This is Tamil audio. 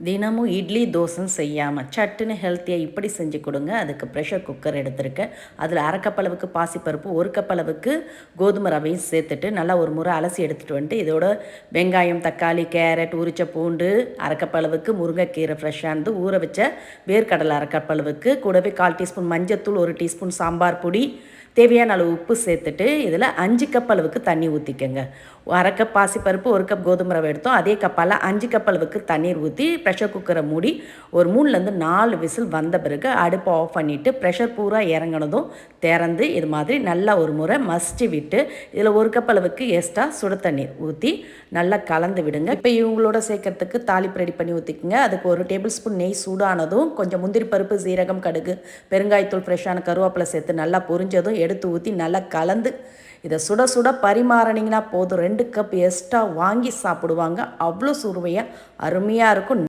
தினமும் இட்லி தோசைன்னு செய்யாமல் சட்டுன்னு ஹெல்த்தியாக இப்படி செஞ்சு கொடுங்க. அதுக்கு ப்ரெஷர் குக்கர் எடுத்திருக்கேன். அதில் அரை கப் அளவுக்கு பாசிப்பருப்பு, ஒரு கப் அளவுக்கு கோதுமை ரவையும் சேர்த்துட்டு நல்லா ஒரு முறை அலசி எடுத்துகிட்டு வந்துட்டு இதோட வெங்காயம், தக்காளி, கேரட், உரிச்ச பூண்டு, அரை கப் அளவுக்கு முருங்கைக்கீரை ஃப்ரெஷ்ஷானது, ஊற வச்ச வேர்க்கடலை அரை கப் அளவுக்கு, கூடவே 1/4 டீஸ்பூன் மஞ்சத்தூள், 1 டீஸ்பூன் சாம்பார் பொடி, தேவையான அளவு உப்பு சேர்த்துட்டு இதில் 5 கப் அளவுக்கு தண்ணி ஊற்றிக்கங்க. அரை கப் பாசிப்பருப்பு, 1 கப் கோதுமை ரவை எடுத்தோம். அதே கப்பால் 5 கப் அளவுக்கு தண்ணீர் ஊற்றி ப்ரெஷர் குக்கரை மூடி ஒரு 3லேருந்து 4 விசில் வந்த பிறகு அடுப்பை ஆஃப் பண்ணிவிட்டு ப்ரெஷர் பூரா இறங்கினதும் திறந்து இது மாதிரி நல்லா ஒரு முறை மசிச்சு விட்டு இதில் 1 கப் அளவுக்கு எக்ஸ்ட்ரா சுடு தண்ணீர் ஊற்றி நல்லா கலந்து விடுங்க. இப்போ இவங்களோட சேர்க்கறதுக்கு தாளிப்பு ரெடி பண்ணி ஊற்றிக்குங்க. அதுக்கு 1 டேபிள் ஸ்பூன் நெய் சூடானதும் கொஞ்சம் முந்திரி பருப்பு, சீரகம், கடுகு, பெருங்காயத்தூள், ஃப்ரெஷ்ஷான கருவேப்பிலை சேர்த்து நல்லா பொரிஞ்சதும் எடுத்து ஊற்றி நல்லா கலந்து இதை சுட சுட பரிமாறினீங்கன்னா போதும். 2 கப் எக்ஸ்ட்ரா வாங்கி சாப்பிடுவாங்க. அவ்வளோ சுவையாக அருமையாக இருக்கும்.